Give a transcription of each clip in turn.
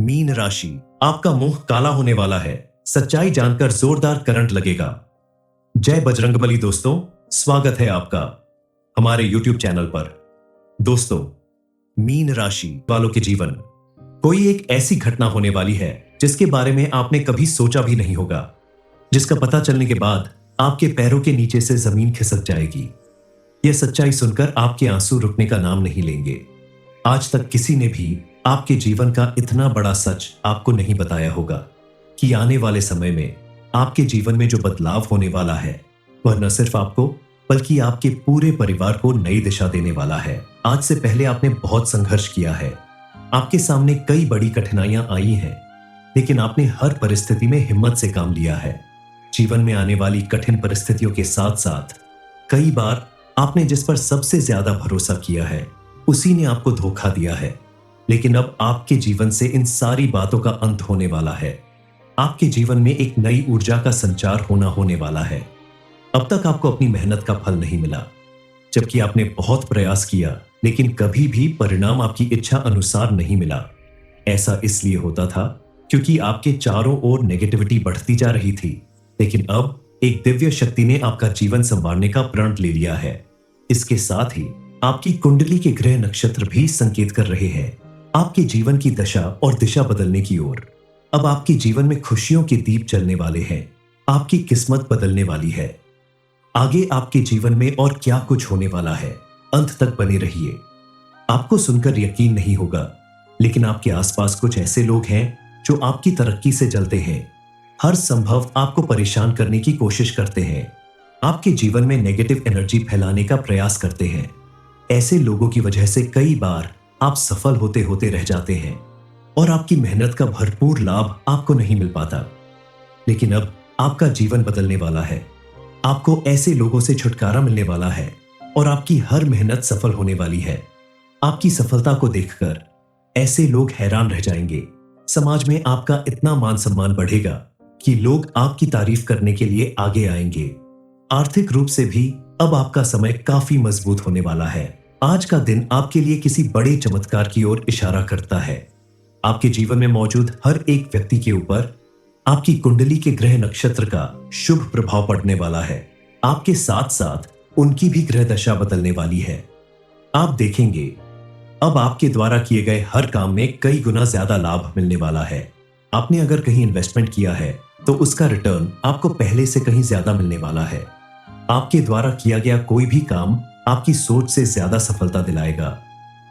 Mean राशि, आपका मुंह काला होने वाला है। सच्चाई जानकर जोरदार करंट लगेगा। जय बजरंगबली दोस्तों, स्वागत है आपका हमारे YouTube चैनल पर। दोस्तों, मीन राशि वालों के जीवन कोई एक ऐसी घटना होने वाली है जिसके बारे में आपने कभी सोचा भी नहीं होगा, जिसका पता चलने के बाद आपके पैरों के नीचे से जमीन खिसक जाएगी। यह सच्चाई सुनकर आपके आंसू रुकने का नाम नहीं लेंगे। आज तक किसी ने भी आपके जीवन का इतना बड़ा सच आपको नहीं बताया होगा कि आने वाले समय में आपके जीवन में जो बदलाव होने वाला है वह न सिर्फ आपको बल्कि आपके पूरे परिवार को नई दिशा देने वाला है। आज से पहले आपने बहुत संघर्ष किया है, आपके सामने कई बड़ी कठिनाइयां आई हैं, लेकिन आपने हर परिस्थिति में हिम्मत से काम लिया है। जीवन में आने वाली कठिन परिस्थितियों के साथ साथ कई बार आपने जिस पर सबसे ज्यादा भरोसा किया है उसी ने आपको धोखा दिया है। लेकिन अब आपके जीवन से इन सारी बातों का अंत होने वाला है। आपके जीवन में एक नई ऊर्जा का संचार होने वाला है। अब तक आपको अपनी मेहनत का फल नहीं मिला, जबकि आपने बहुत प्रयास किया, लेकिन कभी भी परिणाम आपकी इच्छा अनुसार नहीं मिला। ऐसा इसलिए होता था क्योंकि आपके चारों ओर नेगेटिविटी बढ़ती जा रही थी। लेकिन अब एक दिव्य शक्ति ने आपका जीवन संवारने का प्रण ले लिया है। इसके साथ ही आपकी कुंडली के ग्रह नक्षत्र भी संकेत कर रहे हैं आपके जीवन की दशा और दिशा बदलने की ओर। अब आपके जीवन में खुशियों के दीप जलने वाले हैं, आपकी किस्मत बदलने वाली है। आगे आपके जीवन में और क्या कुछ होने वाला है, अंत तक बने रहिए। आपको सुनकर यकीन नहीं होगा, लेकिन आपके आसपास कुछ ऐसे लोग हैं जो आपकी तरक्की से जलते हैं, हर संभव आपको परेशान करने की कोशिश करते हैं, आपके जीवन में नेगेटिव एनर्जी फैलाने का प्रयास करते हैं। ऐसे लोगों की वजह से कई बार आप सफल होते होते रह जाते हैं और आपकी मेहनत का भरपूर लाभ आपको नहीं मिल पाता। लेकिन अब आपका जीवन बदलने वाला है। आपको ऐसे लोगों से छुटकारा मिलने वाला है और आपकी हर मेहनत सफल होने वाली है। आपकी सफलता को देखकर ऐसे लोग हैरान रह जाएंगे। समाज में आपका इतना मान सम्मान बढ़ेगा कि लोग आपकी तारीफ करने के लिए आगे आएंगे। आर्थिक रूप से भी अब आपका समय काफी मजबूत होने वाला है। आज का दिन आपके लिए किसी बड़े चमत्कार की ओर इशारा करता है। आपके जीवन में मौजूद हर एक व्यक्ति के ऊपर आपकी कुंडली के ग्रह नक्षत्र का शुभ प्रभाव पड़ने वाला है। आपके साथ साथ उनकी भी ग्रह दशा बदलने वाली है। आप देखेंगे अब आपके द्वारा किए गए हर काम में कई गुना ज्यादा लाभ मिलने वाला है। आपने अगर कहीं इन्वेस्टमेंट किया है तो उसका रिटर्न आपको पहले से कहीं ज्यादा मिलने वाला है। आपके द्वारा किया गया कोई भी काम आपकी सोच से ज्यादा सफलता दिलाएगा।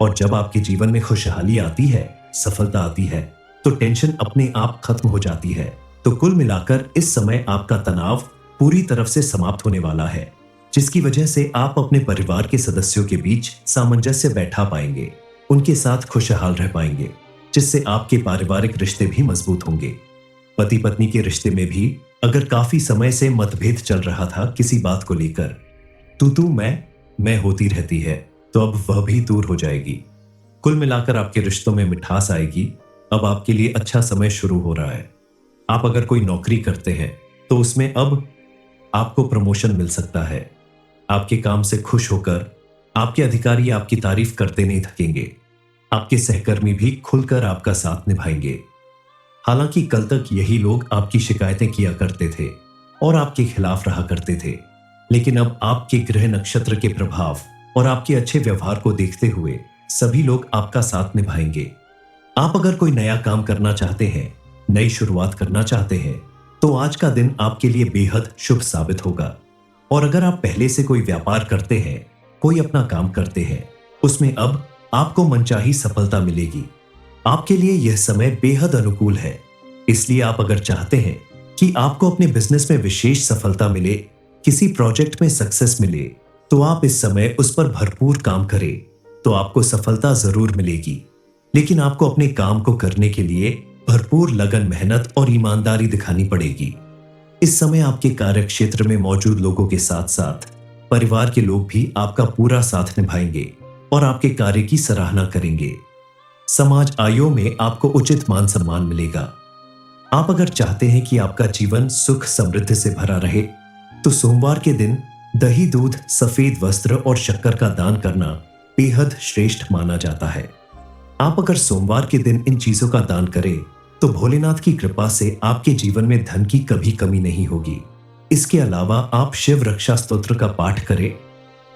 और जब आपके जीवन में खुशहाली आती है, सफलता आती है, तो टेंशन अपने आप खत्म हो जाती है। तो कुल मिलाकर इस समय आपका तनाव पूरी तरफ से समाप्त होने वाला है, जिसकी वजह से आप अपने परिवार के सदस्यों के बीच सामंजस्य बैठा पाएंगे, उनके साथ खुशहाल रह पाएंगे, जिससे आपके पारिवारिक रिश्ते भी मजबूत होंगे। पति पत्नी के रिश्ते में भी अगर काफी समय से मतभेद चल रहा था किसी बात को लेकर, तू मैं होती रहती है, तो अब वह भी दूर हो जाएगी। कुल मिलाकर आपके रिश्तों में मिठास आएगी। अब आपके लिए अच्छा समय शुरू हो रहा है। आप अगर कोई नौकरी करते हैं तो उसमें अब आपको प्रमोशन मिल सकता है। आपके काम से खुश होकर आपके अधिकारी आपकी तारीफ करते नहीं थकेंगे। आपके सहकर्मी भी खुलकर आपका साथ निभाएंगे। हालांकि कल तक यही लोग आपकी शिकायतें किया करते थे और आपके खिलाफ रहा करते थे, लेकिन अब आपके ग्रह नक्षत्र के प्रभाव और आपके अच्छे व्यवहार को देखते हुए सभी लोग आपका साथ निभाएंगे। आप अगर कोई नया काम करना चाहते हैं, नई शुरुआत करना चाहते हैं, तो आज का दिन आपके लिए बेहद शुभ साबित होगा। और अगर आप पहले से कोई व्यापार करते हैं, कोई अपना काम करते हैं, उसमें अब आपको मनचाही सफलता मिलेगी। आपके लिए यह समय बेहद अनुकूल है। इसलिए आप अगर चाहते हैं कि आपको अपने बिजनेस में विशेष सफलता मिले, किसी प्रोजेक्ट में सक्सेस मिले, तो आप इस समय उस पर भरपूर काम करें, तो आपको सफलता जरूर मिलेगी। लेकिन आपको अपने काम को करने के लिए भरपूर लगन, मेहनत और ईमानदारी दिखानी पड़ेगी। इस समय आपके कार्य क्षेत्र में मौजूद लोगों के साथ साथ परिवार के लोग भी आपका पूरा साथ निभाएंगे और आपके कार्य की सराहना करेंगे। समाज आयो में आपको उचित मान सम्मान मिलेगा। आप अगर चाहते हैं कि आपका जीवन सुख समृद्धि से भरा रहे, तो सोमवार के दिन दही, दूध, सफेद वस्त्र और शक्कर का दान करना बेहद श्रेष्ठ माना जाता है। आप अगर सोमवार के दिन इन चीजों का दान करें तो भोलेनाथ की कृपा से आपके जीवन में धन की कभी कमी नहीं होगी। इसके अलावा आप शिव रक्षा स्तोत्र का पाठ करें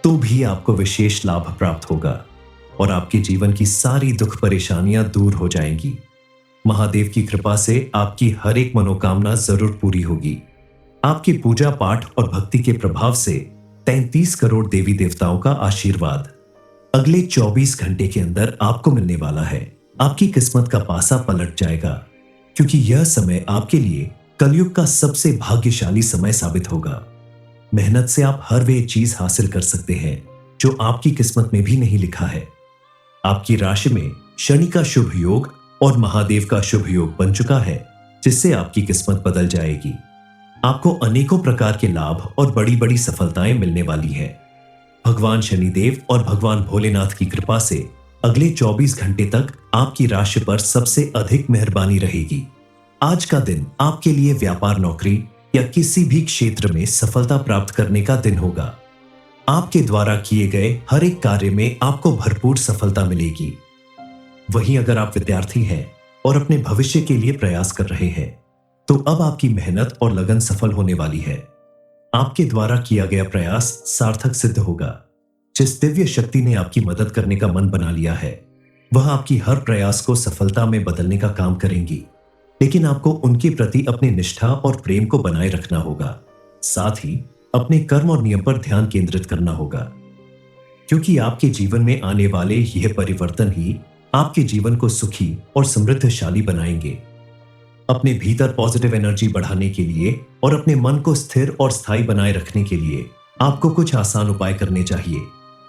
तो भी आपको विशेष लाभ प्राप्त होगा और आपके जीवन की सारी दुख परेशानियां दूर हो जाएंगी। महादेव की कृपा से आपकी हर एक मनोकामना जरूर पूरी होगी। आपकी पूजा पाठ और भक्ति के प्रभाव से 33 करोड़ देवी देवताओं का आशीर्वाद अगले 24 घंटे के अंदर आपको मिलने वाला है। आपकी किस्मत का पासा पलट जाएगा क्योंकि यह समय आपके लिए कलयुग का सबसे भाग्यशाली समय साबित होगा। मेहनत से आप हर वे चीज हासिल कर सकते हैं जो आपकी किस्मत में भी नहीं लिखा है। आपकी राशि में शनि का शुभ योग और महादेव का शुभ योग बन चुका है जिससे आपकी किस्मत बदल जाएगी। आपको अनेकों प्रकार के लाभ और बड़ी बड़ी सफलताएं मिलने वाली हैं। भगवान शनिदेव और भगवान भोलेनाथ की कृपा से अगले 24 घंटे तक आपकी राशि पर सबसे अधिक मेहरबानी रहेगी। आज का दिन आपके लिए व्यापार, नौकरी या किसी भी क्षेत्र में सफलता प्राप्त करने का दिन होगा। आपके द्वारा किए गए हर एक कार्य में आपको भरपूर सफलता मिलेगी। वहीं अगर आप विद्यार्थी हैं और अपने भविष्य के लिए प्रयास कर रहे हैं तो अब आपकी मेहनत और लगन सफल होने वाली है। आपके द्वारा किया गया प्रयास सार्थक सिद्ध होगा। जिस दिव्य शक्ति ने आपकी मदद करने का मन बना लिया है वह आपकी हर प्रयास को सफलता में बदलने का काम करेंगी, लेकिन आपको उनके प्रति अपनी निष्ठा और प्रेम को बनाए रखना होगा। साथ ही अपने कर्म और नियम पर ध्यान केंद्रित करना होगा क्योंकि आपके जीवन में आने वाले यह परिवर्तन ही आपके जीवन को सुखी और समृद्धशाली बनाएंगे। अपने भीतर पॉजिटिव एनर्जी बढ़ाने के लिए और अपने मन को स्थिर और स्थायी बनाए रखने के लिए आपको कुछ आसान उपाय करने चाहिए,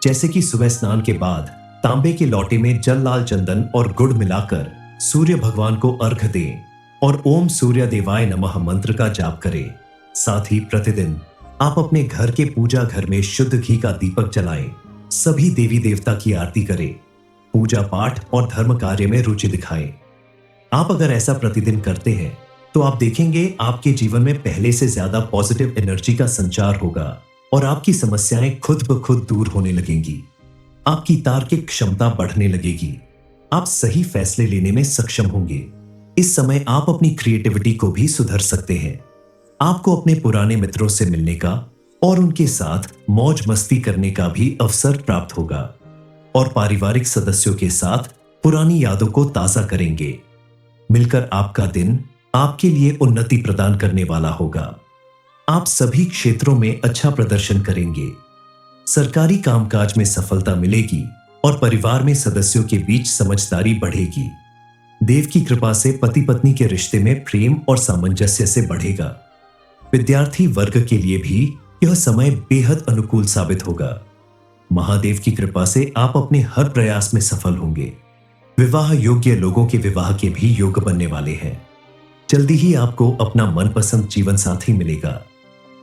जैसे कि सुबह स्नान के बाद तांबे के लोटे में जल, लाल चंदन और गुड़ मिलाकर सूर्य भगवान को अर्घ दें और ओम सूर्य देवाय नमः मंत्र का जाप करें। साथ ही प्रतिदिन आप अपने घर के पूजा घर में शुद्ध घी का दीपक जलाएं, सभी देवी देवता की आरती करें, पूजा पाठ और धर्म कार्य में रुचि दिखाएं। आप अगर ऐसा प्रतिदिन करते हैं तो आप देखेंगे आपके जीवन में पहले से ज्यादा पॉजिटिव एनर्जी का संचार होगा और आपकी समस्याएं खुद ब खुद दूर होने लगेंगी। आपकी तार्किक क्षमता बढ़ने लगेगी। आप सही फैसले लेने में सक्षम होंगे। इस समय आप अपनी क्रिएटिविटी को भी सुधर सकते हैं। आपको अपने पुराने मित्रों से मिलने का और उनके साथ मौज मस्ती करने का भी अवसर प्राप्त होगा और पारिवारिक सदस्यों के साथ पुरानी यादों को ताजा करेंगे। मिलकर आपका दिन आपके लिए उन्नति प्रदान करने वाला होगा। आप सभी क्षेत्रों में अच्छा प्रदर्शन करेंगे। सरकारी कामकाज में सफलता मिलेगी और परिवार में सदस्यों के बीच समझदारी बढ़ेगी। देव की कृपा से पति पत्नी के रिश्ते में प्रेम और सामंजस्य से बढ़ेगा। विद्यार्थी वर्ग के लिए भी यह समय बेहद अनुकूल साबित होगा। महादेव की कृपा से आप अपने हर प्रयास में सफल होंगे। विवाह योग्य लोगों के विवाह के भी योग बनने वाले हैं। जल्दी ही आपको अपना मनपसंद जीवन साथी मिलेगा।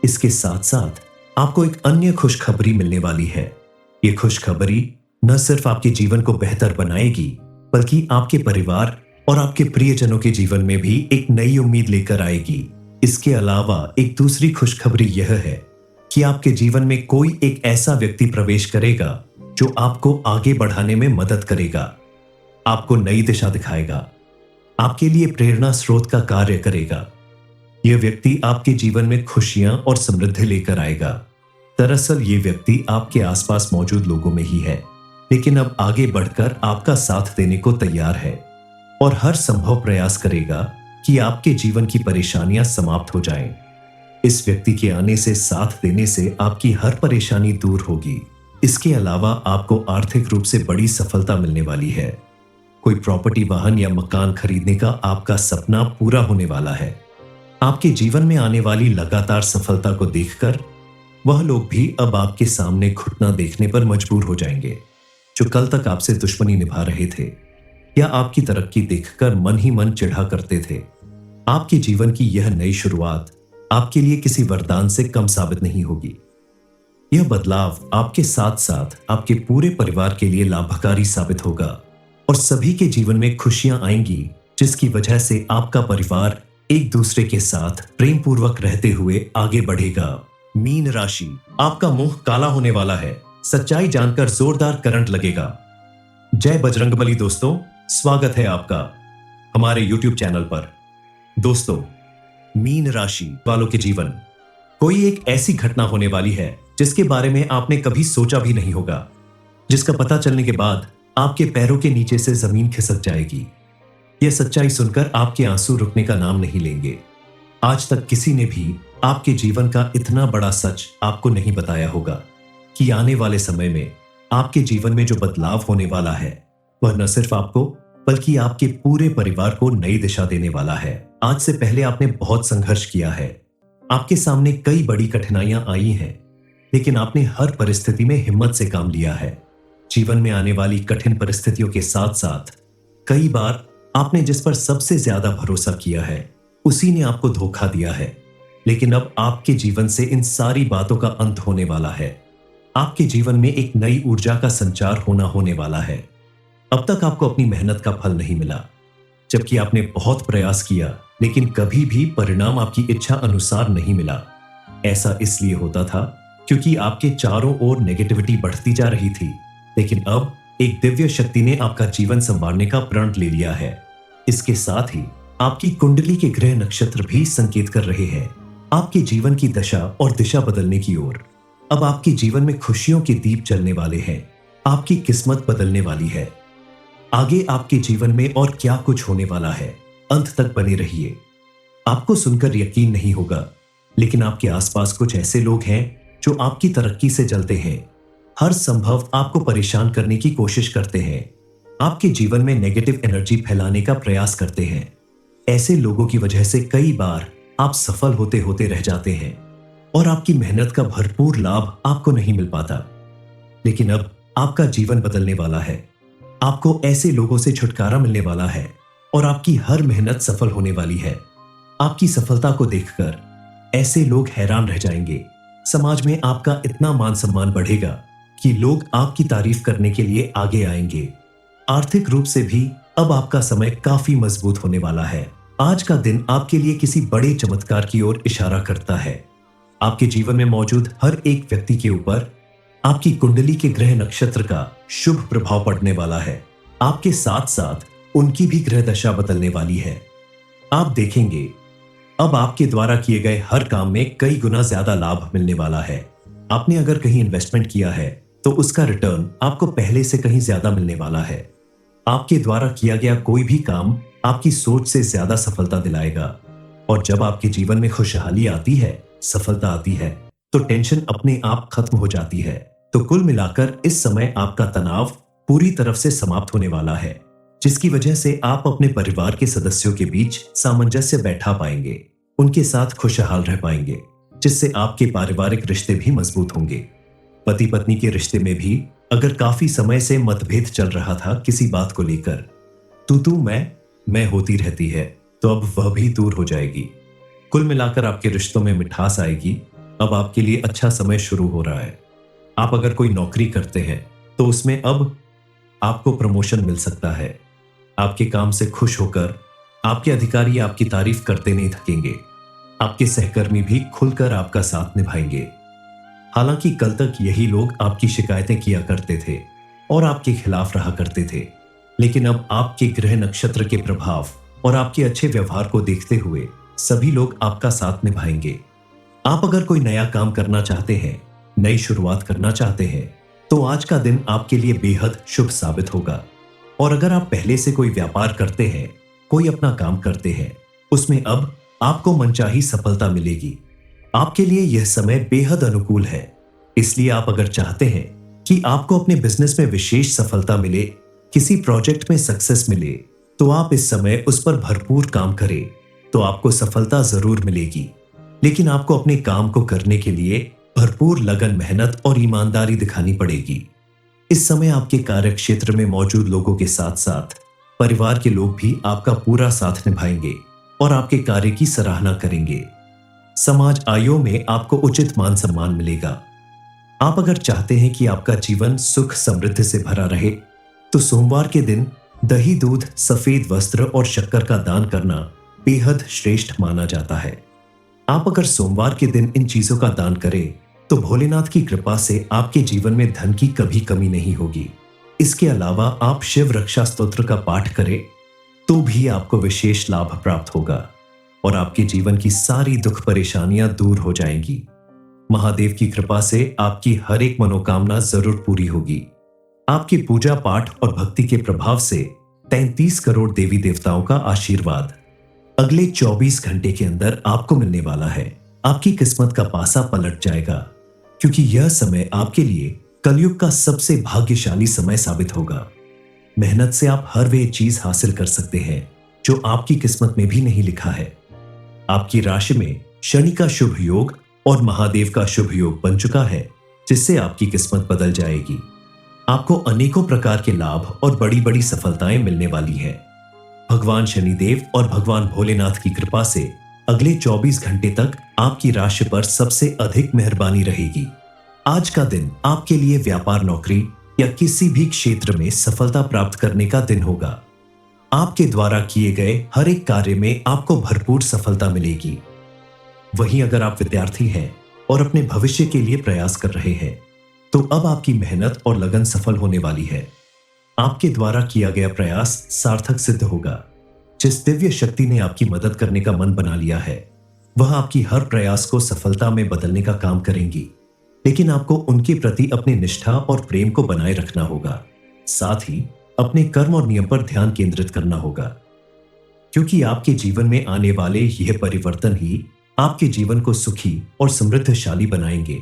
इसके साथ साथ आपको एक अन्य खुशखबरी मिलने वाली है। ये खुशखबरी न सिर्फ आपके जीवन को बेहतर बनाएगी बल्कि आपके परिवार और आपके प्रियजनों के जीवन में भी एक नई उम्मीद लेकर आएगी। इसके अलावा एक दूसरी खुशखबरी यह है कि आपके जीवन में कोई एक ऐसा व्यक्ति प्रवेश करेगा जो आपको आगे बढ़ाने में मदद करेगा, आपको नई दिशा दिखाएगा, आपके लिए प्रेरणा स्रोत का कार्य करेगा। यह व्यक्ति आपके जीवन में खुशियां और समृद्धि लेकर आएगा। दरअसल ये व्यक्ति आपके आसपास मौजूद लोगों में ही है, लेकिन अब आगे बढ़कर आपका साथ देने को तैयार है और हर संभव प्रयास करेगा कि आपके जीवन की परेशानियां समाप्त हो जाएं। इस व्यक्ति के आने से, साथ देने से आपकी हर परेशानी दूर होगी। इसके अलावा आपको आर्थिक रूप से बड़ी सफलता मिलने वाली है। कोई प्रॉपर्टी, वाहन या मकान खरीदने का आपका सपना पूरा होने वाला है। आपके जीवन में आने वाली लगातार सफलता को देखकर वह लोग भी अब आपके सामने घुटना देखने पर मजबूर हो जाएंगे जो कल तक आपसे दुश्मनी निभा रहे थे या आपकी तरक्की देखकर मन ही मन चिढ़ा करते थे। आपके जीवन की यह नई शुरुआत आपके लिए किसी वरदान से कम साबित नहीं होगी। यह बदलाव आपके साथ साथ आपके पूरे परिवार के लिए लाभकारी साबित होगा और सभी के जीवन में खुशियां आएंगी, जिसकी वजह से आपका परिवार एक दूसरे के साथ प्रेम पूर्वक रहते हुए आगे बढ़ेगा। मीन राशि, आपका मुंह काला होने वाला है। सच्चाई जानकर जोरदार करंट लगेगा। जय बजरंगबली दोस्तों, स्वागत है आपका हमारे YouTube चैनल पर। दोस्तों, मीन राशि वालों के जीवन कोई एक ऐसी घटना होने वाली है जिसके बारे में आपने कभी सोचा भी नहीं होगा, जिसका पता चलने के बाद आपके पैरों के नीचे से जमीन खिसक जाएगी। यह सच्चाई सुनकर आपके आंसू रुकने का नाम नहीं लेंगे। आज तक किसी ने भी आपके जीवन का इतना बड़ा सच आपको नहीं बताया होगा कि आने वाले समय में आपके जीवन में जो बदलाव होने वाला है वह न सिर्फ आपको बल्कि आपके पूरे परिवार को नई दिशा देने वाला है। आज से पहले आपने बहुत संघर्ष किया है, आपके सामने कई बड़ी कठिनाइयां आई हैं, लेकिन आपने हर परिस्थिति में हिम्मत से काम लिया है। जीवन में आने वाली कठिन परिस्थितियों के साथ साथ कई बार आपने जिस पर सबसे ज्यादा भरोसा किया है उसी ने आपको धोखा दिया है। लेकिन अब आपके जीवन से इन सारी बातों का अंत होने वाला है। आपके जीवन में एक नई ऊर्जा का संचार होने वाला है। अब तक आपको अपनी मेहनत का फल नहीं मिला, जबकि आपने बहुत प्रयास किया, लेकिन कभी भी परिणाम आपकी इच्छा अनुसार नहीं मिला। ऐसा इसलिए होता था क्योंकि आपके चारों ओर नेगेटिविटी बढ़ती जा रही थी। लेकिन अब एक दिव्य शक्ति ने आपका जीवन संवारने का प्रण ले लिया है। इसके साथ ही आपकी कुंडली के ग्रह नक्षत्र भी संकेत कर रहे हैं आपके जीवन की दशा और दिशा बदलने की ओर। अब आपके जीवन में खुशियों के दीप जलने वाले हैं, आपकी किस्मत बदलने वाली है। आगे आपके जीवन में और क्या कुछ होने वाला है, अंत तक बने रहिए। आपको सुनकर यकीन नहीं होगा, लेकिन आपके आसपास कुछ ऐसे लोग हैं जो आपकी तरक्की से जलते हैं, हर संभव आपको परेशान करने की कोशिश करते हैं, आपके जीवन में नेगेटिव एनर्जी फैलाने का प्रयास करते हैं। ऐसे लोगों की वजह से कई बार आप सफल होते होते रह जाते हैं और आपकी मेहनत का भरपूर लाभ आपको नहीं मिल पाता। लेकिन अब आपका जीवन बदलने वाला है। आपको ऐसे लोगों से छुटकारा मिलने वाला है और आपकी हर मेहनत सफल होने वाली है। आपकी सफलता को देखकर ऐसे लोग हैरान रह जाएंगे। समाज में आपका इतना मान सम्मान बढ़ेगा कि लोग आपकी तारीफ करने के लिए आगे आएंगे। आर्थिक रूप से भी अब आपका समय काफी मजबूत होने वाला है। आज का दिन आपके लिए किसी बड़े चमत्कार की ओर इशारा करता है। आपके जीवन में मौजूद हर एक व्यक्ति के ऊपर आपकी कुंडली के ग्रह नक्षत्र का शुभ प्रभाव पड़ने वाला है। आपके साथ साथ उनकी भी ग्रह दशा बदलने वाली है। आप देखेंगे अब आपके द्वारा किए गए हर काम में कई गुना ज्यादा लाभ मिलने वाला है। आपने अगर कहीं इन्वेस्टमेंट किया है तो उसका रिटर्न आपको पहले से कहीं ज्यादा मिलने वाला है। आपके द्वारा किया गया कोई भी काम आपकी सोच से ज्यादा सफलता दिलाएगा। और जब आपके जीवन में खुशहाली आती है, सफलता आती है, तो टेंशन अपने आप खत्म हो जाती है। तो कुल मिलाकर इस समय आपका तनाव पूरी तरफ से समाप्त होने वाला है, जिसकी वजह से आप अपने परिवार के सदस्यों के बीच सामंजस्य बैठा पाएंगे, उनके साथ खुशहाल रह पाएंगे, जिससे आपके पारिवारिक रिश्ते भी मजबूत होंगे। पति पत्नी के रिश्ते में भी अगर काफी समय से मतभेद चल रहा था किसी बात को लेकर, तू मैं होती रहती है, तो अब वह भी दूर हो जाएगी। कुल मिलाकर आपके रिश्तों में मिठास आएगी। अब आपके लिए अच्छा समय शुरू हो रहा है। आप अगर कोई नौकरी करते हैं तो उसमें अब आपको प्रमोशन मिल सकता है। आपके काम से खुश होकर आपके अधिकारी आपकी तारीफ करते नहीं थकेंगे। आपके सहकर्मी भी खुलकर आपका साथ निभाएंगे। हालांकि कल तक यही लोग आपकी शिकायतें किया करते थे और आपके खिलाफ रहा करते थे, लेकिन अब आपके ग्रह नक्षत्र के प्रभाव और आपके अच्छे व्यवहार को देखते हुए सभी लोग आपका साथ निभाएंगे। आप अगर कोई नया काम करना चाहते हैं, नई शुरुआत करना चाहते हैं, तो आज का दिन आपके लिए बेहद शुभ साबित होगा। और अगर आप पहले से कोई व्यापार करते हैं, कोई अपना काम करते हैं, उसमें अब आपको मनचाही सफलता मिलेगी। आपके लिए यह समय बेहद अनुकूल है। इसलिए आप अगर चाहते हैं कि आपको अपने बिजनेस में विशेष सफलता मिले, किसी प्रोजेक्ट में सक्सेस मिले, तो आप इस समय उस पर भरपूर काम करें, तो आपको सफलता जरूर मिलेगी। लेकिन आपको अपने काम को करने के लिए भरपूर लगन, मेहनत और ईमानदारी दिखानी पड़ेगी। इस समय आपके कार्य क्षेत्र में मौजूद लोगों के साथ साथ परिवार के लोग भी आपका पूरा साथ निभाएंगे और आपके कार्य की सराहना करेंगे। समाज आयों में आपको उचित मान सम्मान मिलेगा। आप अगर चाहते हैं कि आपका जीवन सुख समृद्धि से भरा रहे, तो सोमवार के दिन दही, दूध, सफेद वस्त्र और शक्कर का दान करना बेहद श्रेष्ठ माना जाता है। आप अगर सोमवार के दिन इन चीजों का दान करें तो भोलेनाथ की कृपा से आपके जीवन में धन की कभी कमी नहीं होगी। इसके अलावा आप शिव रक्षा स्तोत्र का पाठ करें तो भी आपको विशेष लाभ प्राप्त होगा और आपके जीवन की सारी दुख परेशानियां दूर हो जाएंगी। महादेव की कृपा से आपकी हर एक मनोकामना जरूर पूरी होगी। आपकी पूजा पाठ और भक्ति के प्रभाव से 33 करोड़ देवी देवताओं का आशीर्वाद अगले 24 घंटे के अंदर आपको मिलने वाला है। आपकी किस्मत का पासा पलट जाएगा क्योंकि यह समय आपके लिए कलयुग का सबसे भाग्यशाली समय साबित होगा। मेहनत से आप हर वे चीज हासिल कर सकते हैं जो आपकी किस्मत में भी नहीं लिखा है। आपकी राशि में शनि का शुभ योग और महादेव का शुभ योग बन चुका है, जिससे आपकी किस्मत बदल जाएगी। आपको अनेकों प्रकार के लाभ और बड़ी बड़ी सफलताएं मिलने वाली हैं। भगवान शनिदेव और भगवान भोलेनाथ की कृपा से अगले 24 घंटे तक आपकी राशि पर सबसे अधिक मेहरबानी रहेगी। आज का दिन आपके लिए व्यापार, नौकरी या किसी भी क्षेत्र में सफलता प्राप्त करने का दिन होगा। आपके द्वारा किए गए हर एक कार्य में आपको भरपूर सफलता मिलेगी। वहीं अगर आप विद्यार्थी हैं और अपने भविष्य के लिए प्रयास कर रहे हैं तो अब आपकी मेहनत और लगन सफल होने वाली है। आपके द्वारा किया गया प्रयास सार्थक सिद्ध होगा। जिस दिव्य शक्ति ने आपकी मदद करने का मन बना लिया है वह आपकी हर प्रयास को सफलता में बदलने का काम करेंगी, लेकिन आपको उनके प्रति अपनी निष्ठा और प्रेम को बनाए रखना होगा। साथ ही अपने कर्म और नियम पर ध्यान केंद्रित करना होगा, क्योंकि आपके जीवन में आने वाले यह परिवर्तन ही आपके जीवन को सुखी और समृद्धशाली बनाएंगे।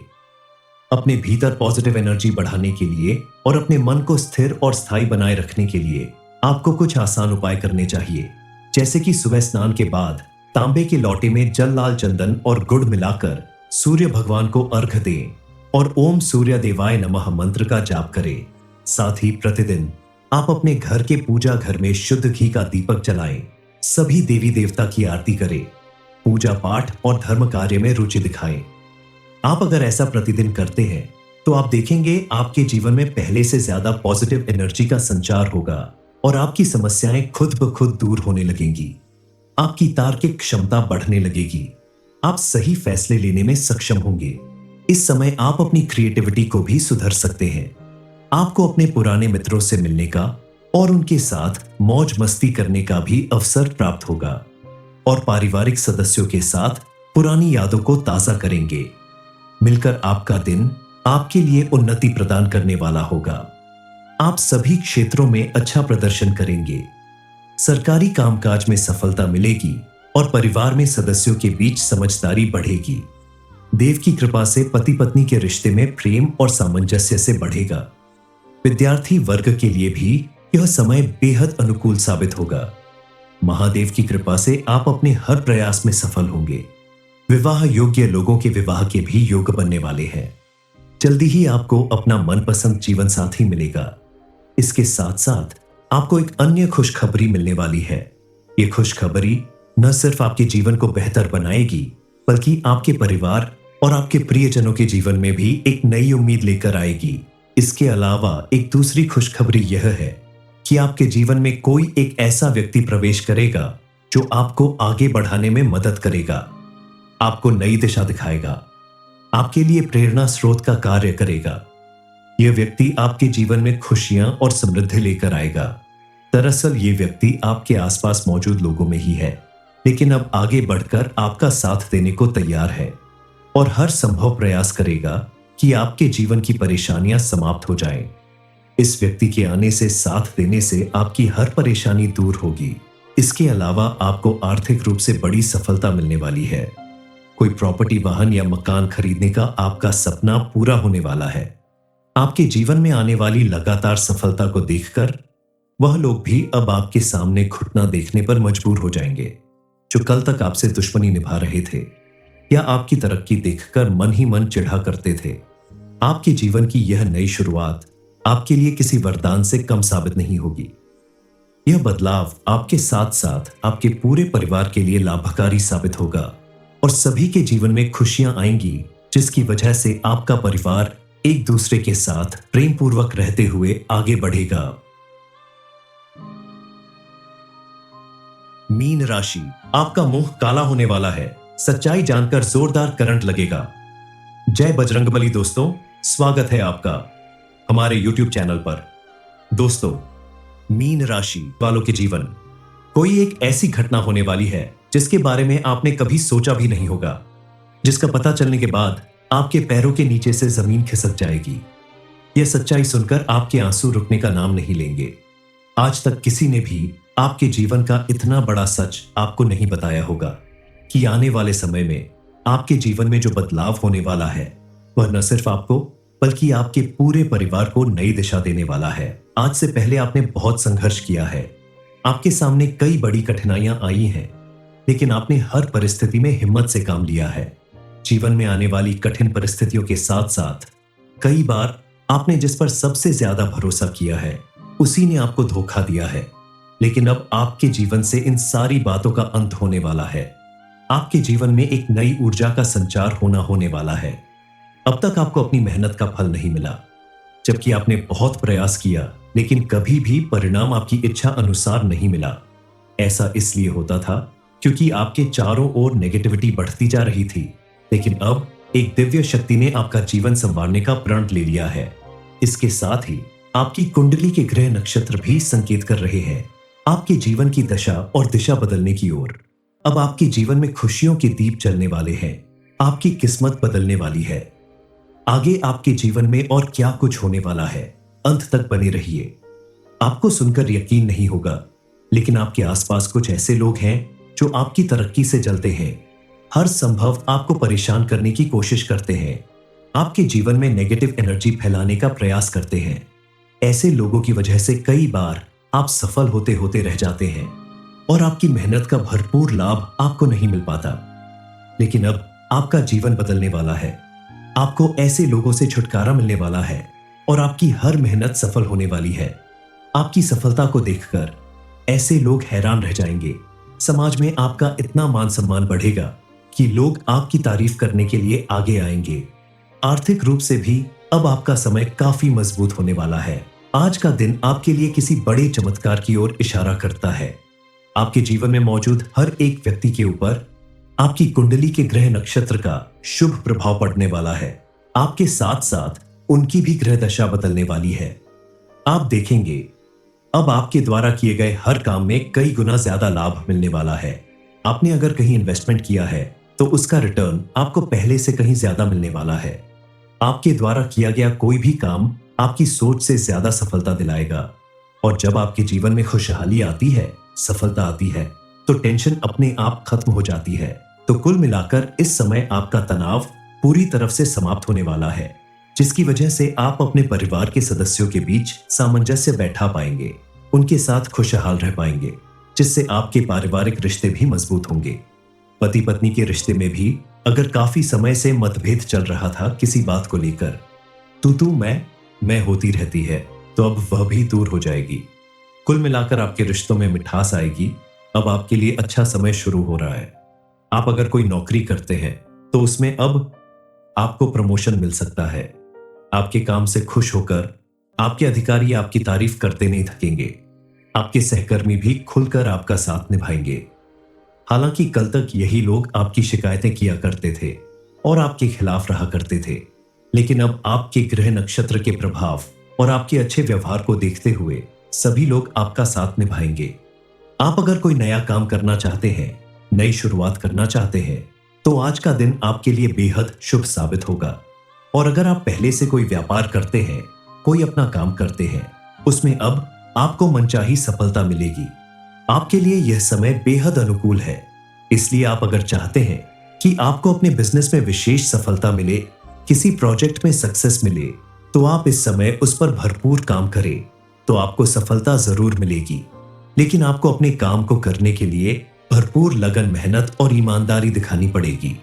अपने भीतर पॉजिटिव एनर्जी बढ़ाने के लिए और अपने मन को स्थिर और स्थायी बनाए रखने के लिए आपको कुछ आसान उपाय करने चाहिए, जैसे कि सुबह स्नान के बाद तांबे के लोटे में जल, लाल चंदन और गुड़ मिलाकर सूर्य भगवान को अर्घ दें और ओम सूर्य देवाय नमः मंत्र का जाप करें। साथ ही प्रतिदिन आप अपने घर के पूजा घर में शुद्ध घी का दीपक जलाएं, सभी देवी देवता की आरती करें, पूजा पाठ और धर्म कार्य में रुचि दिखाएं। आप अगर ऐसा प्रतिदिन करते हैं तो आप देखेंगे आपके जीवन में पहले से ज्यादा पॉजिटिव एनर्जी का संचार होगा और आपकी समस्याएं खुद ब खुद दूर होने लगेंगी। आपकी तार्किक क्षमता बढ़ने लगेगी। आप सही फैसले लेने में सक्षम होंगे। इस समय आप अपनी क्रिएटिविटी को भी सुधर सकते हैं। आपको अपने पुराने मित्रों से मिलने का और उनके साथ मौज मस्ती करने का भी अवसर प्राप्त होगा और पारिवारिक सदस्यों के साथ पुरानी यादों को ताजा करेंगे। मिलकर आपका दिन आपके लिए उन्नति प्रदान करने वाला होगा। आप सभी क्षेत्रों में अच्छा प्रदर्शन करेंगे। सरकारी कामकाज में सफलता मिलेगी और परिवार में सदस्यों के बीच समझदारी बढ़ेगी। देव की कृपा से पति पत्नी के रिश्ते में प्रेम और सामंजस्य से बढ़ेगा। विद्यार्थी वर्ग के लिए भी यह समय बेहद अनुकूल साबित होगा। महादेव की कृपा से आप अपने हर प्रयास में सफल होंगे। विवाह योग्य लोगों के विवाह के भी योग बनने वाले हैं। जल्दी ही आपको अपना मनपसंद जीवन साथी मिलेगा। इसके साथ साथ आपको एक अन्य खुशखबरी मिलने वाली है। ये खुशखबरी न सिर्फ आपके जीवन को बेहतर बनाएगी, बल्कि आपके परिवार और आपके प्रियजनों के जीवन में भी एक नई उम्मीद लेकर आएगी। इसके अलावा एक दूसरी खुशखबरी यह है कि आपके जीवन में कोई एक ऐसा व्यक्ति प्रवेश करेगा जो आपको आगे बढ़ाने में मदद करेगा, आपको नई दिशा दिखाएगा, आपके लिए प्रेरणा स्रोत का कार्य करेगा। यह व्यक्ति आपके जीवन में खुशियां और समृद्धि लेकर आएगा। दरअसल ये व्यक्ति आपके आसपास मौजूद लोगों में ही है, लेकिन अब आगे बढ़कर आपका साथ देने को तैयार है और हर संभव प्रयास करेगा कि आपके जीवन की परेशानियां समाप्त हो जाएं। इस व्यक्ति के आने से, साथ देने से आपकी हर परेशानी दूर होगी। इसके अलावा आपको आर्थिक रूप से बड़ी सफलता मिलने वाली है। कोई प्रॉपर्टी, वाहन या मकान खरीदने का आपका सपना पूरा होने वाला है। आपके जीवन में आने वाली लगातार सफलता को देखकर वह लोग भी अब आपके सामने घुटना देखने पर मजबूर हो जाएंगे जो कल तक आपसे दुश्मनी निभा रहे थे या आपकी तरक्की देखकर मन ही मन चिढ़ा करते थे। आपके जीवन की यह नई शुरुआत आपके लिए किसी वरदान से कम साबित नहीं होगी। यह बदलाव आपके साथ साथ आपके पूरे परिवार के लिए लाभकारी साबित होगा और सभी के जीवन में खुशियां आएंगी, जिसकी वजह से आपका परिवार एक दूसरे के साथ प्रेम पूर्वक रहते हुए आगे बढ़ेगा। मीन राशि, आपका मुंह काला होने वाला है। सच्चाई जानकर जोरदार करंट लगेगा। जय बजरंगबली दोस्तों, स्वागत है आपका हमारे YouTube चैनल पर। दोस्तों, मीन राशि वालों के जीवन कोई एक ऐसी घटना होने वाली है जिसके बारे में आपने कभी सोचा भी नहीं होगा, जिसका पता चलने के बाद आपके पैरों के नीचे से जमीन खिसक जाएगी। यह सच्चाई सुनकर आपके आंसू रुकने का नाम नहीं लेंगे। आज तक किसी ने भी आपके जीवन का इतना बड़ा सच आपको नहीं बताया होगा कि आने वाले समय में आपके जीवन में जो बदलाव होने वाला है वह न सिर्फ आपको बल्कि आपके पूरे परिवार को नई दिशा देने वाला है। आज से पहले आपने बहुत संघर्ष किया है, आपके सामने कई बड़ी कठिनाइयां आई हैं, लेकिन आपने हर परिस्थिति में हिम्मत से काम लिया है। जीवन में आने वाली कठिन परिस्थितियों के साथ साथ कई बार आपने जिस पर सबसे ज्यादा भरोसा किया है उसी ने आपको धोखा दिया है। लेकिन अब आपके जीवन से इन सारी बातों का अंत होने वाला है। आपके जीवन में एक नई ऊर्जा का संचार होने वाला है। अब तक आपको अपनी मेहनत का फल नहीं मिला, जबकि आपने बहुत प्रयास किया, लेकिन कभी भी परिणाम आपकी इच्छा अनुसार नहीं मिला। ऐसा इसलिए होता था क्योंकि आपके चारों ओर नेगेटिविटी बढ़ती जा रही थी। लेकिन अब एक दिव्य शक्ति ने आपका जीवन संवारने का प्रण ले लिया है। इसके साथ ही आपकी कुंडली के ग्रह नक्षत्र भी संकेत कर रहे हैं आपके जीवन की दशा और दिशा बदलने की ओर। अब आपके जीवन में खुशियों के दीप जलने वाले हैं, आपकी किस्मत बदलने वाली है। आगे आपके जीवन में और क्या कुछ होने वाला है, अंत तक बने रहिए। आपको सुनकर यकीन नहीं होगा, लेकिन आपके आसपास कुछ ऐसे लोग हैं जो आपकी तरक्की से जलते हैं, हर संभव आपको परेशान करने की कोशिश करते हैं, आपके जीवन में नेगेटिव एनर्जी फैलाने का प्रयास करते हैं। ऐसे लोगों की वजह से कई बार आप सफल होते होते रह जाते हैं और आपकी मेहनत का भरपूर लाभ आपको नहीं मिल पाता। लेकिन अब आपका जीवन बदलने वाला है, आपको ऐसे लोगों से छुटकारा मिलने वाला है और आपकी हर मेहनत सफल होने वाली है। आपकी सफलता को देखकर ऐसे लोग हैरान रह जाएंगे। समाज में आपका इतना मान सम्मान बढ़ेगा कि लोग आपकी तारीफ करने के लिए आगे आएंगे। आर्थिक रूप से भी अब आपका समय काफी मजबूत होने वाला है। आज का दिन आपके लिए किसी बड़े चमत्कार की ओर इशारा करता है। आपके जीवन में मौजूद हर एक व्यक्ति के ऊपर आपकी कुंडली के ग्रह नक्षत्र का शुभ प्रभाव पड़ने वाला है। आपके साथ साथ उनकी भी ग्रह दशा बदलने वाली है। आप देखेंगे अब आपके द्वारा किए गए हर काम में कई गुना ज्यादा लाभ मिलने वाला है। आपने अगर कहीं इन्वेस्टमेंट किया है तो उसका रिटर्न आपको पहले से कहीं ज्यादा मिलने वाला है। आपके द्वारा किया गया कोई भी काम आपकी सोच से ज्यादा सफलता दिलाएगा। और जब आपके जीवन में खुशहाली आती है, सफलता आती है, तो टेंशन अपने आप खत्म हो जाती है। तो कुल मिलाकर इस समय आपका तनाव पूरी तरफ से समाप्त होने वाला है, जिसकी वजह से आप अपने परिवार के सदस्यों के बीच सामंजस्य बैठा पाएंगे, उनके साथ खुशहाल रह पाएंगे, जिससे आपके पारिवारिक रिश्ते भी मजबूत होंगे। पति पत्नी के रिश्ते में भी अगर काफी समय से मतभेद चल रहा था किसी बात को लेकर, तू मैं होती रहती है, तो अब वह भी दूर हो जाएगी। कुल मिलाकर आपके रिश्तों में मिठास आएगी। अब आपके लिए अच्छा समय शुरू हो रहा है। आप अगर कोई नौकरी करते हैं तो उसमें अब आपको प्रमोशन मिल सकता है। आपके काम से खुश होकर आपके अधिकारी आपकी तारीफ करते नहीं थकेंगे। आपके सहकर्मी भी खुलकर आपका साथ निभाएंगे। हालांकि कल तक यही लोग आपकी शिकायतें किया करते थे और आपके खिलाफ रहा करते थे, लेकिन अब आपके ग्रह नक्षत्र के प्रभाव और आपके अच्छे व्यवहार को देखते हुए सभी लोग आपका साथ निभाएंगे। आप अगर कोई नया काम करना चाहते हैं, नई शुरुआत करना चाहते हैं, तो आज का दिन आपके लिए बेहद शुभ साबित होगा। और अगर आप पहले से कोई व्यापार करते हैं, कोई अपना काम करते हैं, उसमें अब आपको मनचाही सफलता मिलेगी। आपके लिए यह समय बेहद अनुकूल है। इसलिए आप अगर चाहते हैं कि आपको अपने बिजनेस में विशेष सफलता मिले, किसी प्रोजेक्ट में सक्सेस मिले, तो आप इस समय उस पर भरपूर काम करें, तो आपको सफलता जरूर मिलेगी। लेकिन आपको अपने काम को करने के लिए भरपूर लगन, मेहनत और ईमानदारी दिखानी पड़ेगी।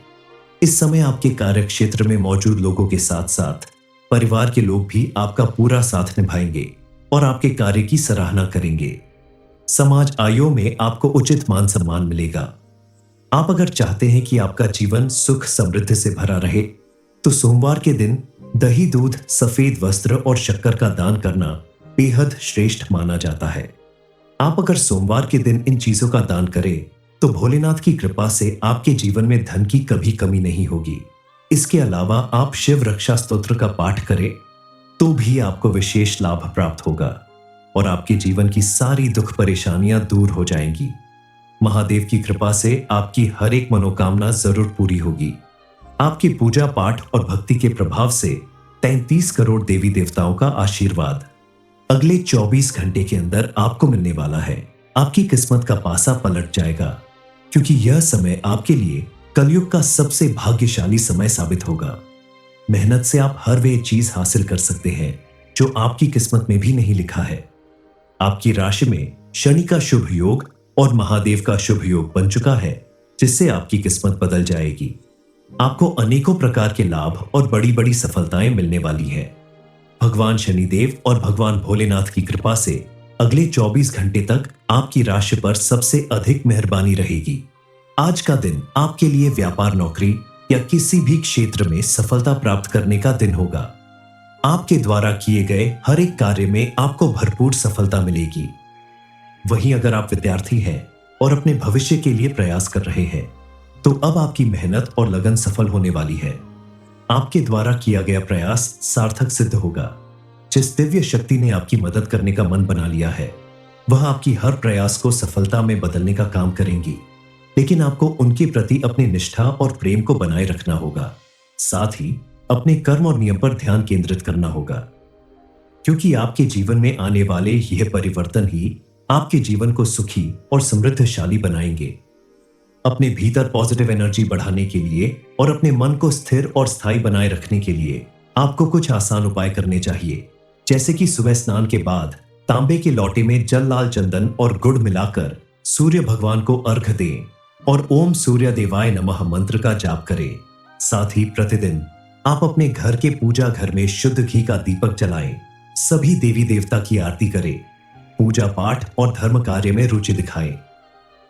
इस समय आपके कार्यक्षेत्र में मौजूद लोगों के साथ साथ परिवार के लोग भी आपका पूरा साथ निभाएंगे और आपके कार्य की सराहना करेंगे। समाज आयों में आपको उचित मान सम्मान मिलेगा। आप अगर चाहते हैं कि आपका जीवन सुख समृद्धि से भरा रहे, तो सोमवार के दिन दही, दूध, सफेद वस्त्र और शक्कर का दान करना बेहद श्रेष्ठ माना जाता है। आप अगर सोमवार के दिन इन चीजों का दान करें तो भोलेनाथ की कृपा से आपके जीवन में धन की कभी कमी नहीं होगी। इसके अलावा आप शिव रक्षा स्तोत्र का पाठ करें तो भी आपको विशेष लाभ प्राप्त होगा। और आपके जीवन की सारी दुख परेशानियां दूर हो जाएंगी। महादेव की कृपा से आपकी हर एक मनोकामना जरूर पूरी होगी। आपकी पूजा पाठ और भक्ति के प्रभाव से 33 करोड़ देवी देवताओं का आशीर्वाद अगले 24 घंटे के अंदर आपको मिलने वाला है। आपकी किस्मत का पासा पलट जाएगा, क्योंकि यह समय आपके लिए कलयुग का सबसे भाग्यशाली समय साबित होगा। मेहनत से आप हर वे चीज हासिल कर सकते हैं जो आपकी किस्मत में भी नहीं लिखा है। आपकी राशि में शनि का शुभ योग और महादेव का शुभ योग बन चुका है, जिससे आपकी किस्मत बदल जाएगी। आपको अनेकों प्रकार के लाभ और बड़ी बड़ी सफलताएं मिलने वाली है। भगवान शनिदेव और भगवान भोलेनाथ की कृपा से अगले 24 घंटे तक आपकी राशि पर सबसे अधिक मेहरबानी रहेगी। आज का दिन आपके लिए व्यापार, नौकरी या किसी भी क्षेत्र में सफलता प्राप्त करने का दिन होगा। आपके द्वारा किए गए हर एक कार्य में आपको भरपूर सफलता मिलेगी। वहीं अगर आप विद्यार्थी हैं और अपने भविष्य के लिए प्रयास कर रहे हैं, तो अब आपकी मेहनत और लगन सफल होने वाली है। आपके द्वारा किया गया प्रयास सार्थक सिद्ध होगा। जिस दिव्य शक्ति ने आपकी मदद करने का मन बना लिया है, वह आपकी हर प्रयास को सफलता में बदलने का काम करेंगी। लेकिन आपको उनके प्रति अपनी निष्ठा और प्रेम को बनाए रखना होगा। साथ ही अपने कर्म और नियम पर ध्यान केंद्रित करना होगा, क्योंकि आपके जीवन में आने वाले यह परिवर्तन ही आपके जीवन को सुखी और समृद्धशाली बनाएंगे। अपने भीतर पॉजिटिव एनर्जी बढ़ाने के लिए और अपने मन को स्थिर और स्थायी बनाए रखने के लिए आपको कुछ आसान उपाय करने चाहिए, जैसे कि सुबह स्नान के बाद तांबे के लोटे में जल, लाल चंदन और गुड़ मिलाकर सूर्य भगवान को अर्घ दें और ओम सूर्य देवाय नमः मंत्र का जाप करें। साथ ही प्रतिदिन आप अपने घर के पूजा घर में शुद्ध घी का दीपक जलाएं, सभी देवी देवता की आरती करें, पूजा पाठ और धर्म कार्य में रुचि दिखाएं।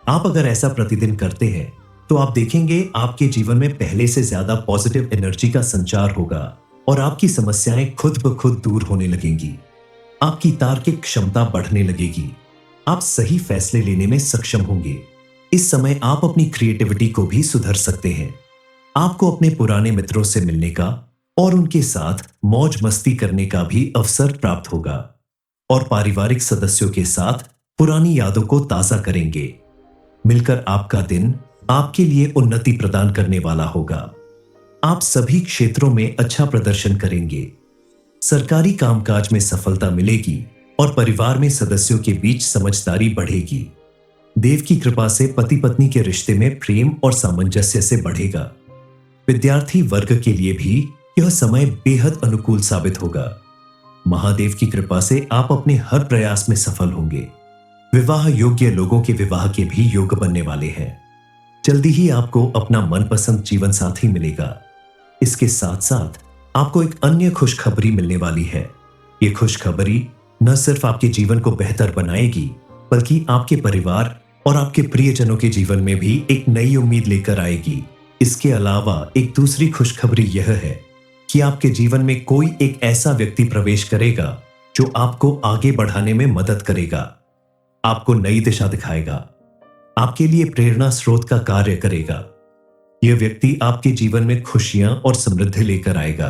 आप अगर ऐसा प्रतिदिन करते हैं तो आप देखेंगे आपके जीवन में पहले से ज्यादा पॉजिटिव एनर्जी का संचार होगा और आपकी समस्याएं खुद ब खुद दूर होने लगेंगी। आपकी तार्किक क्षमता बढ़ने लगेगी। आप सही फैसले लेने में सक्षम होंगे। इस समय आप अपनी क्रिएटिविटी को भी सुधर सकते हैं। आपको अपने पुराने मित्रों से मिलने का और उनके साथ मौज मस्ती करने का भी अवसर प्राप्त होगा और पारिवारिक सदस्यों के साथ पुरानी यादों को ताजा करेंगे। मिलकर आपका दिन आपके लिए उन्नति प्रदान करने वाला होगा। आप सभी क्षेत्रों में अच्छा प्रदर्शन करेंगे। सरकारी कामकाज में सफलता मिलेगी और परिवार में सदस्यों के बीच समझदारी बढ़ेगी। देव की कृपा से पति पत्नी के रिश्ते में प्रेम और सामंजस्य से बढ़ेगा। विद्यार्थी वर्ग के लिए भी यह समय बेहद अनुकूल साबित होगा। महादेव की कृपा से आप अपने हर प्रयास में सफल होंगे। विवाह योग्य लोगों के विवाह के भी योग बनने वाले हैं। जल्दी ही आपको अपना मनपसंद जीवन साथी मिलेगा। इसके साथ साथ आपको एक अन्य खुशखबरी मिलने वाली है। ये खुशखबरी न सिर्फ आपके जीवन को बेहतर बनाएगी, बल्कि आपके परिवार और आपके प्रियजनों के जीवन में भी एक नई उम्मीद लेकर आएगी। इसके अलावा एक दूसरी खुशखबरी यह है कि आपके जीवन में कोई एक ऐसा व्यक्ति प्रवेश करेगा जो आपको आगे बढ़ाने में मदद करेगा, आपको नई दिशा दिखाएगा, आपके लिए प्रेरणा स्रोत का कार्य करेगा। यह व्यक्ति आपके जीवन में खुशियां और समृद्धि लेकर आएगा।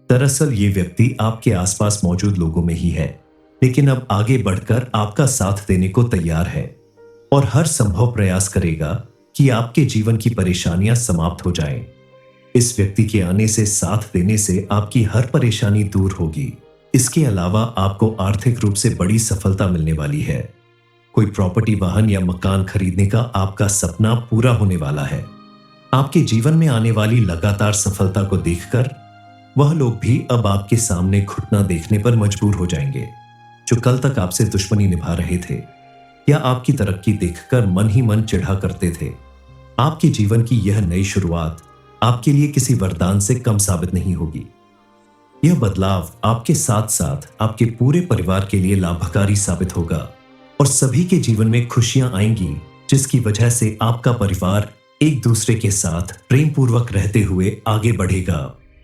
दरअसल ये व्यक्ति आपके आसपास मौजूद लोगों में ही है, लेकिन अब आगे बढ़कर आपका साथ देने को तैयार है और हर संभव प्रयास करेगा कि आपके जीवन की परेशानियां समाप्त हो जाएं। इस व्यक्ति के आने से, साथ देने से आपकी हर परेशानी दूर होगी। इसके अलावा आपको आर्थिक रूप से बड़ी सफलता मिलने वाली है। कोई प्रॉपर्टी, वाहन या मकान खरीदने का आपका सपना पूरा होने वाला है। आपके जीवन में आने वाली लगातार सफलता को देखकर वह लोग भी अब आपके सामने घुटना देखने पर मजबूर हो जाएंगे, जो कल तक आपसे दुश्मनी निभा रहे थे या आपकी तरक्की देखकर मन ही मन चिढ़ा करते थे। आपके जीवन की यह नई शुरुआत आपके लिए किसी वरदान से कम साबित नहीं होगी। यह बदलाव आपके साथ साथ आपके पूरे परिवार के लिए लाभकारी साबित होगा और सभी के जीवन में खुशियां आएंगी, जिसकी वजह से आपका परिवार एक दूसरे के साथ प्रेम पूर्वक रहते हुए आगे बढ़ेगा।